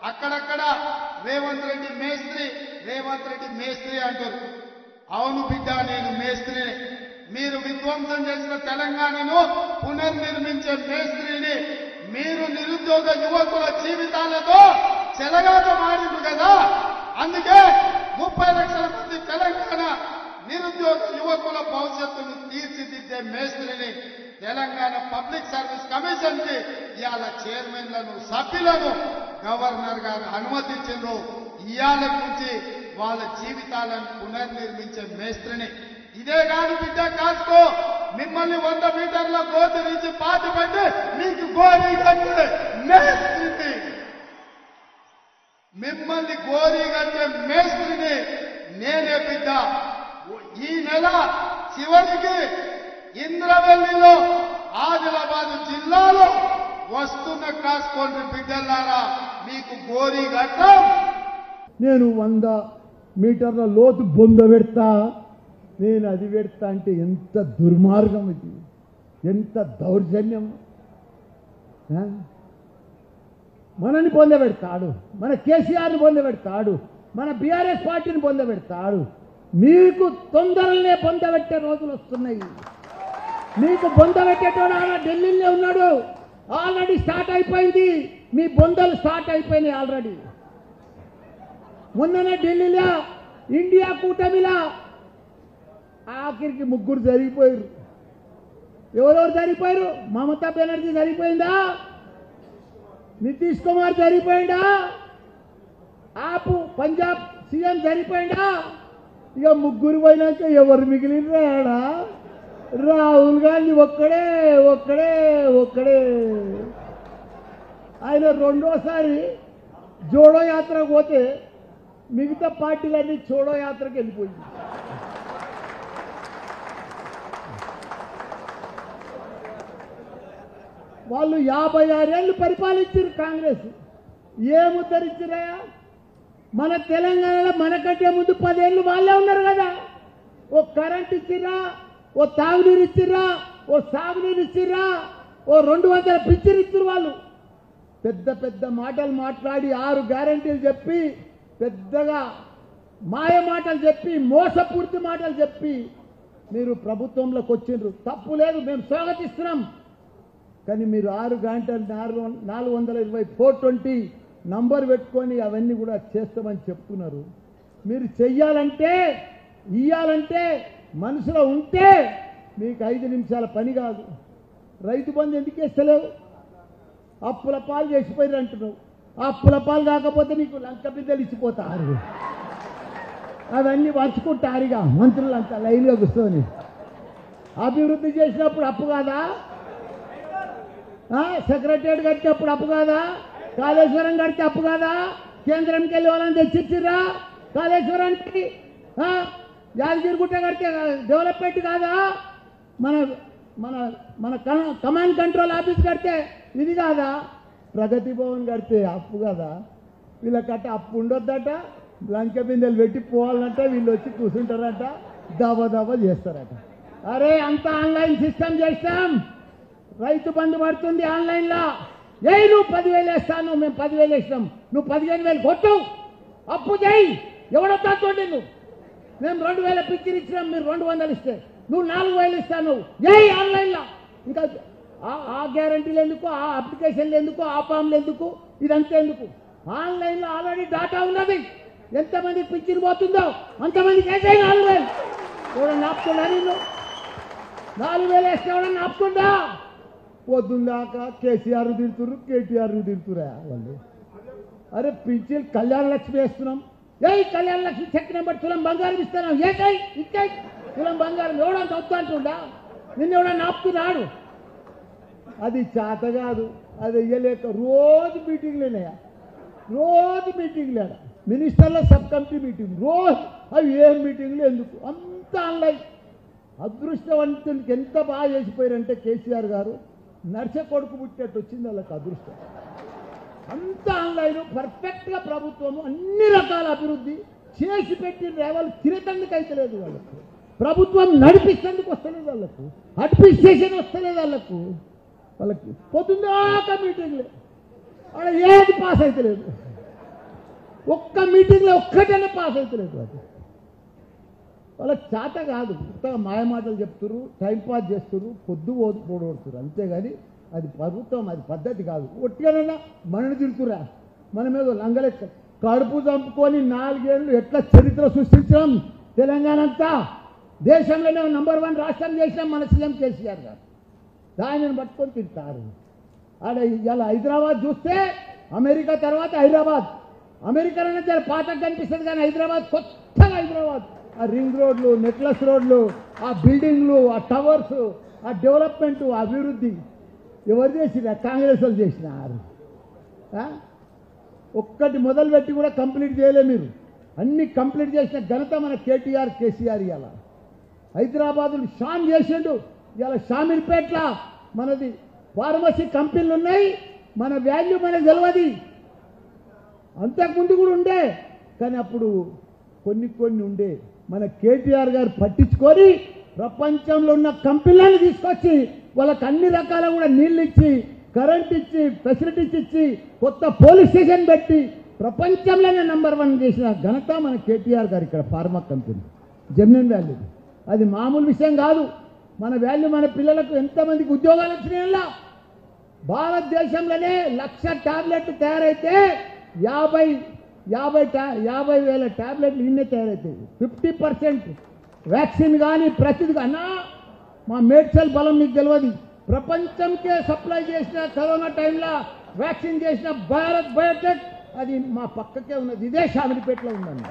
అక్కడక్కడ రేవంత్ రెడ్డి మేస్త్రి అంటారు. అవును బిడ్డ, నేను మేస్త్రిని. మీరు విధ్వంసం చేసిన తెలంగాణను పునర్నిర్మించే మేస్త్రిని. మీరు నిరుద్యోగ యువకుల జీవితాలతో చెలగాటమాడింది కదా, అందుకే 30 లక్షల మంది తెలంగాణ నిరుద్యోగ యువకుల భవిష్యత్తును తీర్చిదిద్దే మేస్త్రిని. తెలంగాణ పబ్లిక్ సర్వీస్ కమిషన్ కి ఇవాళ చైర్మన్లను సభ్యులను గవర్నర్ గారు అనుమతించారు. ఇవాళ నుంచి వాళ్ళ జీవితాలను పునర్నిర్మించే మేస్త్రిని. ఇదే కాదు బిడ్డ, కాసుకో, మిమ్మల్ని 100 మీటర్ల గోతి నుంచి పాతి పెట్టి మీకు గోరీ కట్టే మేస్త్రిని, మిమ్మల్ని గోరీ కట్టే మేస్త్రిని నేనే బిడ్డ. ఈ నెల చివరికి ఇంద్రవెల్లిలో ఆదిలాబాద్ జిల్లాలో వస్తున్న కాసుకోండి బిడ్డలారా, మీకు గోరీ కట్టం. నేను 100 మీటర్ల లోతు బొంద పెడతా, నేను అది పెడతా అంటే ఎంత దుర్మార్గం ఇది, ఎంత దౌర్జన్యం. మనని పొందబెడతాడు, మన కేసీఆర్ని పొందబెడతాడు, మన బీఆర్ఎస్ పార్టీని పొందబెడతాడు. మీకు తొందరలనే పొందబెట్టే రోజులు వస్తున్నాయి. మీకు బొందబెట్టేటోడు ఆయన ఢిల్లీలో ఉన్నాడు, ఆల్రెడీ స్టార్ట్ అయిపోయింది. మీ బొందలు స్టార్ట్ అయిపోయినాయి ఆల్రెడీ. మొన్ననే ఢిల్లీలో ఇండియా కూటమిలా ఆఖరికి 3 జరిగిపోయారు. ఎవరెవరు జరిగిపోయారు? మమతా బెనర్జీ జరిగిపోయిందా? నితీష్ కుమార్ జరిగిపోయిందా? ఆపు పంజాబ్ సీఎం జరిగిపోయిందా? ఇక 3 పోయినాక ఎవరు మిగిలినరా? రాహుల్ గాంధీ ఒక్కడే. ఆయన రెండోసారి జోడో యాత్రకు పోతే మిగతా పార్టీలన్నీ చోడో యాత్రకు వెళ్ళిపోయింది. వాళ్ళు 56 ఏళ్ళు పరిపాలించారు కాంగ్రెస్. ఏం ఉద్ధరించారయా? మన తెలంగాణలో మనకంటే ముందు 10 ఏళ్ళు వాళ్ళే ఉన్నారు కదా. ఓ కరెంట్ ఇచ్చిర్రా, ఓ తాగునీరు ఇచ్చిర్రా, ఓ సాగునీరు ఇచ్చిర్రా, ఓ 200 పింఛన్ ఇచ్చిర్రు. వాళ్ళు పెద్ద మాటలు మాట్లాడి 6 గ్యారంటీలు చెప్పి పెద్దగా మాయ మాటలు చెప్పి మోసపూర్తి మాటలు చెప్పి మీరు ప్రభుత్వంలోకి వచ్చిండ్రు. తప్పు లేదు, మేము స్వాగతిస్తున్నాం. కానీ మీరు 6 గంటలు 420 420 నంబర్ పెట్టుకొని అవన్నీ కూడా చేస్తామని చెప్తున్నారు. మీరు చెయ్యాలంటే ఇయ్యాలంటే మనసులో ఉంటే మీకు 5 నిమిషాల పని కాదు. రైతు బంధు ఎందుకు వేస్తలేవు? అప్పుల పాలు చేసిపోయారు అంటున్నావు. అప్పుల పాలు కాకపోతే నీకు లంక బిడ్డలు ఇచ్చిపోతారు. అవన్నీ పంచుకుంటారుగా మంత్రులంతా లైన్గా కూర్చొని. అభివృద్ధి చేసినప్పుడు అప్పు కాదా? సెక్రటరియట్ కట్టినప్పుడు అప్పు కాదా? కాళేశ్వరం కడితే అప్పు కాదా? కేంద్రంకి వెళ్ళి వాళ్ళని తెచ్చిచ్చిర్రా కాళేశ్వరానికి? యాదగిరిగుట్ట కడితే డెవలప్మెంట్ కాదా? మన మన మన కమాండ్ కంట్రోల్ ఆఫీస్ కడితే ఇది కాదా? ప్రగతి భవన్ కడితే అప్పు కదా? వీళ్ళకట్ట అప్పు ఉండొద్దట, లంక బిందెలు పెట్టి పోవాలంట, వీళ్ళు వచ్చి కూర్చుంటారట, దబ చేస్తారట. అరే అంతా ఆన్లైన్ సిస్టమ్ చేస్తాం, రైతు బంధు పడుతుంది ఆన్లైన్లో. నువ్వు 10,000 వేస్తాను, మేము 10,000 వేసినాం, నువ్వు 15,000 కొట్టు, అప్పు చేయి, ఎవడొద్దా చూడండి. నువ్వు మేము 2,000 పిచ్చిని ఇచ్చినాం, మీరు 200 ఇస్తే నువ్వు 4,000 ఇస్తాను ఆన్లైన్లో. ఇంకా ఆ గ్యారంటీలు ఎందుకు? ఆ అప్లికేషన్లు ఎందుకు? ఆ ఫామ్లు ఎందుకు? ఇదంతా ఎందుకు? ఆన్లైన్లో ఆల్రెడీ డాటా ఉన్నది. ఎంతమందికి పిచ్చిని పోతుందో అంతమందికి వేసే 4,000. ఎవడన్నా ఆపుతుందా? నిన్ను 4,000 వేస్తే ఎవడన్నా ఆపుతుందా? పొద్దుందాకా కేసీఆర్ తిడుతుర్రు, కేటీఆర్ తిడుతురా వాళ్ళు. అరే పింఛన్ కళ్యాణ లక్ష్మి వేస్తున్నాం, కళ్యాణ లక్ష్మి చెక్ నెంబర్ తులం బంగారం ఇస్తున్నాం, ఇచ్చాయి తులం బంగారం. ఎవడంత వద్దు అంటుండా? నిన్ను ఎవడన్నా ఆపుతున్నాడు? అది చేత కాదు, అది ఇయ్యలేక రోజు మీటింగ్లేనాయా, రోజు మీటింగ్లే. మినిస్టర్ల సబ్ కమిటీ మీటింగ్ రోజు. అవి ఏం మీటింగ్లు ఎందుకు? అంత ఆన్లైన్. అదృష్టవంతునికి ఎంత బాగా చేసిపోయారంటే కేసీఆర్ గారు నర్స కొడుకు పుట్టినట్టు వచ్చింది వాళ్ళకి అదృష్టం. అంత ఆన్లైన్ పర్ఫెక్ట్గా ప్రభుత్వము అన్ని రకాల అభివృద్ధి చేసి పెట్టిన వాళ్ళు తిరగందుకు అయితే లేదు వాళ్ళకు. ప్రభుత్వం నడిపిస్తేందుకు వస్తలేదు వాళ్ళకు, అడ్మినిస్ట్రేషన్ వస్తలేదు వాళ్ళకి పొద్దున్నాక మీటింగ్లే, అక్కడ ఏది పాస్ అయితే లేదు. ఒక్క మీటింగ్లో ఒక్కటనే పాస్ అవుతలేదు అది. వాళ్ళకి చేత కాదు, కొత్తగా మాయమాటలు చెప్తున్నారు, టైంపాస్ చేస్తున్నారు, పొద్దు పోడొడుతున్నారు, అంతేగాని అది ప్రభుత్వం, అది పద్ధతి కాదు. ఒట్టిగానైనా మనని తిడుతురా, మన మీద లంగలెక్క కడుపు చంపుకొని 4 ఏళ్ళు ఎట్లా చరిత్ర సృష్టించడం తెలంగాణ అంతా, దేశంలోనే నంబర్ 1 రాష్ట్రం చేసినాం మన సీఎం కేసీఆర్ గారు. దానిని పట్టుకొని తింటారు. ఆడ ఇలా హైదరాబాద్ చూస్తే అమెరికా తర్వాత హైదరాబాద్, అమెరికాలోనే చాలా పాతగా కనిపిస్తుంది కానీ హైదరాబాద్ కొత్తగా హైదరాబాద్. ఆ రింగ్ రోడ్లు, నెక్లెస్ రోడ్లు, ఆ బిల్డింగ్లు, ఆ టవర్స్, ఆ డెవలప్మెంటు, ఆ అభివృద్ధి ఎవరు చేసినా? కాంగ్రెస్ వాళ్ళు చేసినారు. ఒక్కటి మొదలుపెట్టి కూడా కంప్లీట్ చేయలే మీరు. అన్ని కంప్లీట్ చేసిన ఘనత మన కేటీఆర్, కేసీఆర్. ఇవాళ హైదరాబాదులు షాన్ చేసిండు. ఇవాళ షామీర్పేట్ల మనది ఫార్మసీ కంపెనీలు ఉన్నాయి. మన వాల్యూ మనకు తెలియదు. అంతకుముందు కూడా ఉండే, కానీ అప్పుడు కొన్ని ఉండే. మన కేటీఆర్ గారు పట్టించుకొని ప్రపంచంలో ఉన్న కంపెనీలను తీసుకొచ్చి వాళ్ళకి అన్ని రకాల కూడా నీళ్ళు ఇచ్చి, కరెంట్ ఇచ్చి, ఫెసిలిటీస్ ఇచ్చి, కొత్త పోలీస్ స్టేషన్ పెట్టి ప్రపంచంలోనే నంబర్ 1 చేసిన ఘనత మన కేటీఆర్ గారు. ఇక్కడ ఫార్మా కంపెనీ జెన్యున్ వాల్యూ, అది మామూలు విషయం కాదు. మన వాల్యూ మన పిల్లలకు ఎంతమందికి ఉద్యోగాలు వచ్చినాయల్లా. భారతదేశంలోనే 1,00,000 టాబ్లెట్లు తయారైతే 50,000 టాబ్లెట్లు ఇన్నే తయారవుతాయి. 50% వ్యాక్సిన్ కానీ ప్రతిది అన్నా మా మేడ్చల్ బలం మీకు తెలియదు. ప్రపంచంకే సప్లై చేసిన కరోనా టైంలో వ్యాక్సిన్ చేసిన భారత్ బయోటెక్, అది మా పక్కకే ఉన్నది. ఇదే షామిలిపేటలో ఉందండి.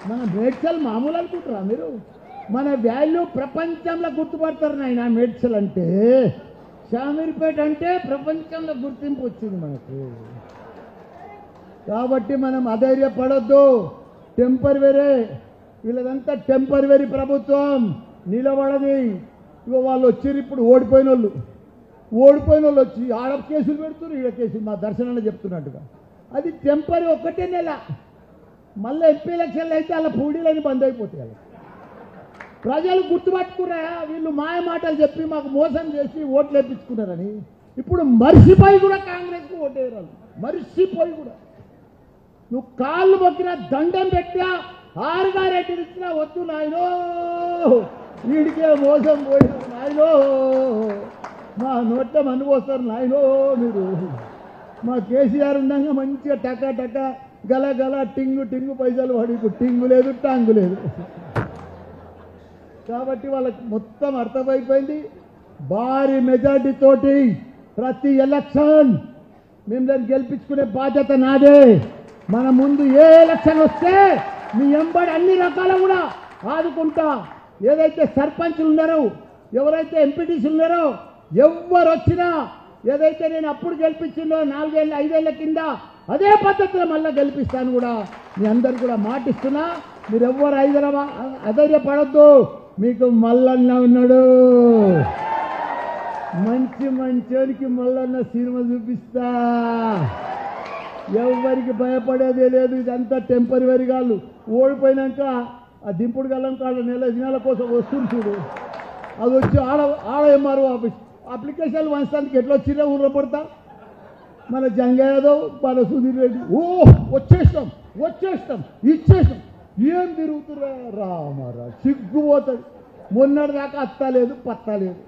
మన మేడ్చల్ మామూలు అనుకుంటారా మీరు? మన వాల్యూ ప్రపంచంలో గుర్తుపడతారు నాయన. మేడ్చల్ అంటే, షామీర్పేట అంటే ప్రపంచంలో గుర్తింపు వచ్చింది మనకు. కాబట్టి మనం అధైర్యపడొద్దు. టెంపరవరీ, వీళ్ళదంతా టెంపరవరీ ప్రభుత్వం, నిలబడది. ఇగో వాళ్ళు వచ్చారు ఇప్పుడు, ఓడిపోయిన వాళ్ళు వచ్చి ఆడ కేసులు పెడుతున్నారు, ఈడ కేసులు. మా దర్శనంలో చెప్తున్నట్టుగా అది టెంపరీ, ఒక్కటే నెల. మళ్ళీ ఎంపీ ఎలక్షన్లు అయితే అలా పూడీలని బంద్ అయిపోతాయి. అలా ప్రజలు గుర్తుపట్టుకురా, వీళ్ళు మాయ మాటలు చెప్పి మాకు మోసం చేసి ఓట్లు వేయించుకున్నారని. ఇప్పుడు మర్చిపోయి కూడా కాంగ్రెస్కు ఓటేయరాలు, మర్చిపోయి కూడా. నువ్వు కాళ్ళు మొక్కినా, దండం పెట్టినా, 6 గారెట్టి ఇచ్చినా వద్దు నాయనో, వీడికే మోసం పోయిన నాయనో, మా నోట్ల మన్ను పోస్తారు నాయనో మీరు. మా కేసీఆర్ ఉండగా మంచిగా టక గల టింగు పైసలు పడి, టింగు లేదు, టాంగు లేదు. కాబట్టి వాళ్ళకి మొత్తం అర్థమైపోయింది. భారీ మెజార్టీ తోటి ప్రతి ఎలక్షన్ మిమ్మల్ని గెలిపించుకునే బాధ్యత నాదే. మన ముందు ఏ ఎలక్షన్ వస్తే మీ ఎంబడి అన్ని రకాల కూడా ఆదుకుంటా. ఏదైతే సర్పంచ్లు ఉన్నారో, ఎవరైతే ఎంపీటీసీలు ఉన్నారో, ఎవరు వచ్చినా ఏదైతే నేను అప్పుడు గెలిపించిందో 4 ఏళ్ళ 5 ఏళ్ల కింద, అదే పద్ధతిలో మళ్ళీ గెలిపిస్తాను కూడా మీ అందరు కూడా మాటిస్తున్నా. మీరు ఎవ్వరు అధైర్యపడద్దు. మీకు మల్లన్న ఉన్నాడు, మంచోనికి మల్లన్న సినిమా చూపిస్తా. ఎవరికి భయపడేదే లేదు. ఇదంతా టెంపరవరీ కాళ్ళు. ఓడిపోయినాక ఆ దింపుడు గల్లం కాళ్ళ నెల కోసం వస్తుంది చూడు, అది వచ్చి ఆడ ఎంఆర్ఓ ఆఫీస్ అప్లికేషన్లు వంచడానికి ఎట్లా వచ్చినా ఊళ్ళో పడతా. మన జంగయాదవ్, మన సుధీర్ రెడ్డి, వచ్చేస్తాం ఇచ్చేస్తాం. ఏం తిరుగుతురా రామారా, సిగ్గుపోతుంది. మొన్నటిదాకా అత్తా లేదు, పత్తా లేదు.